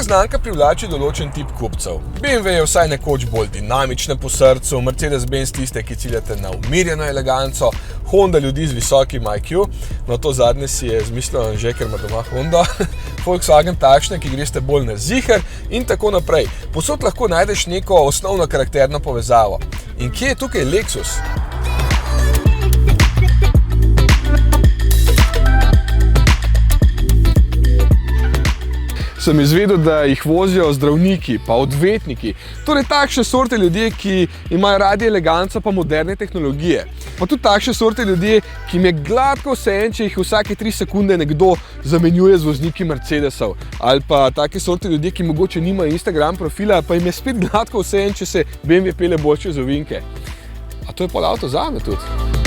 znamka privlači določen tip kupcev. BMW je vsaj nekoč bolj dinamične po srcu, Mercedes-Benz tiste, ki ciljate na umirjeno eleganco, Honda ljudi z visokim IQ, no to zadnje si je zmislil že, ker ima doma Honda, Volkswagen takšne, ki greste bolj na ziher in tako naprej. Povsod lahko najdeš neko osnovno karakterno povezavo. In kje je tukaj Lexus? Sem izvedel, da jih vozijo zdravniki, pa odvetniki, torej takšne sorte ljudje, ki imajo radi eleganco pa moderne tehnologije. Pa tudi takšne sorte ljudje, ki jim je gladko vseeno, če jih vsake 3 sekunde nekdo zamenjuje z vozniki Mercedesov. Ali pa take sorte ljudje, ki mogoče nimajo Instagram profila, pa jim je spet gladko vseeno, če se BMW pelje bolj čez ovinke. A to je pol avto zame tudi.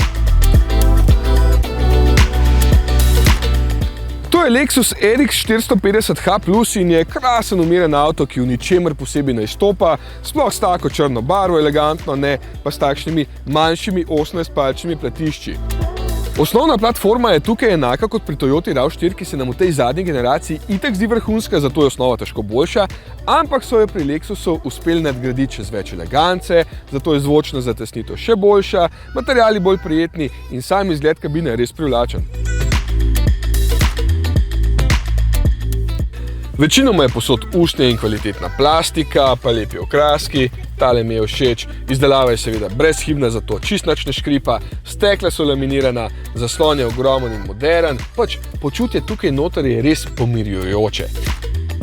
To je Lexus RX 450h Plus in je krasen umiren avto, ki v ničemer posebej ne izstopa, sploh s tako črno barvo, elegantno, ne pa s takšnimi manjšimi 18-palčnimi platišči. Osnovna platforma je tukaj enaka kot pri Toyoti RAV4, ki se nam v tej zadnji generaciji itak zdi vrhunska, zato je osnova težko boljša, ampak so jo pri Lexusu uspeli nadgraditi čez več elegance, zato je zvočna zatesnitev še boljša, materiali bolj prijetni in sam izgled kabine je res privlačen. Večinoma je posod usnje in kvalitetna plastika, pa lepi okraski, tale mi je všeč, izdelava je seveda brezhibna, zato čist nič ne škripa, stekla so laminirana, zaslon je ogromen in moderen, pač počutje tukaj noter je res pomirjujoče.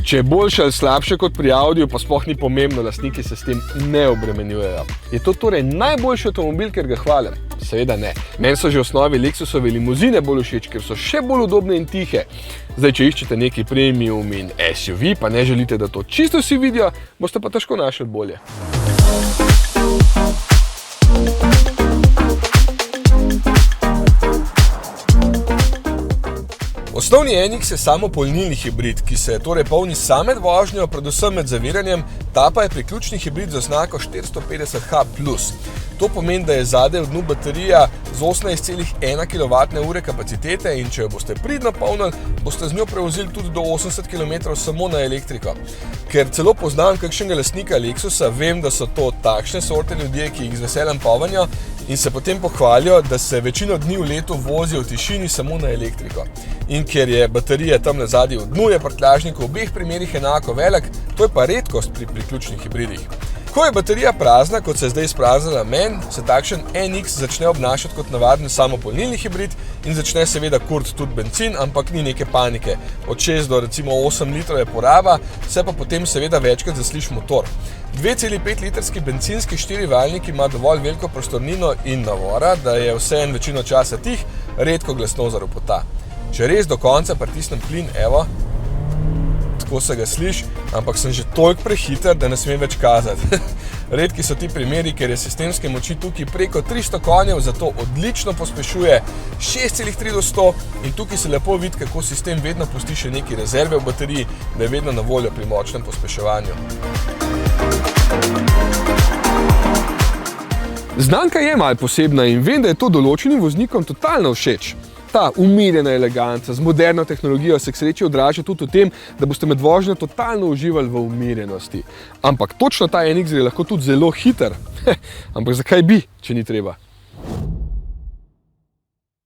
Če je boljše ali slabše kot pri Audiju, pa sploh ni pomembno, lastniki se s tem ne obremenjujejo. Je to torej najboljši avtomobil, ker ga hvalim? Seveda ne. Meni so že v osnovi Lexusove limuzine bolj všeč, ker so še bolj udobne in tihe. Zdaj, če iščete neki premium in SUV, pa ne želite, da to čisto vsi vidijo, boste pa težko našli bolje. Osnovni NX je samopolnilni hibrid, ki se torej polni sam med vožnjo, predvsem med zaviranjem, ta pa je priključni hibrid z oznako 450h Plus. To pomeni, da je zadaj v dnu baterija z 18,1 kWh kapacitete in če jo boste pridno polnili, boste z njo prevozili tudi do 80 km samo na elektriko. Ker celo poznam kakšnega lastnika Lexusa, vem, da so to takšne sorte ljudje, ki jih z veseljem povanijo in se potem pohvalijo, da se večino dni v letu vozijo v tišini samo na elektriko. In ker je baterija tam nazadaj v dnu, je prtljažnik v obeh primerih enako velik, to je pa redkost pri priključnih hibridih. Ko je baterija prazna, kot se je zdaj izpraznila meni, se takšen NX začne obnašati kot navaden samopolnilni hibrid in začne seveda kuriti tudi bencin, ampak ni neke panike. Od 6 do recimo 8 litrov je poraba, se pa potem seveda večkrat zasliši motor. 2,5 litrski bencinski 4-valjnik ima dovolj veliko prostornino in navora, da je vseeno večino časa tih, redko glasno zaropota. Če res do konca pritisnem plin, evo, tako se ga sliši, ampak sem že toliko prehiter, da ne smem več kazati. Redki so ti primeri, ker je sistemske moči tukaj preko 300 konjev, zato odlično pospešuje 6,3 do 100 in tukaj se lepo vidi, kako sistem vedno pusti še neki rezerve v bateriji, da je vedno na voljo pri močnem pospeševanju. Znamka je malo posebna in vem, da je to določenim voznikom totalno všeč. Ta umirjena eleganca z moderno tehnologijo se k sreči odraža tudi v tem, da boste med vožnjo totalno uživali v umirjenosti. Ampak točno ta NX je lahko tudi zelo hiter. Ampak zakaj bi, če ni treba?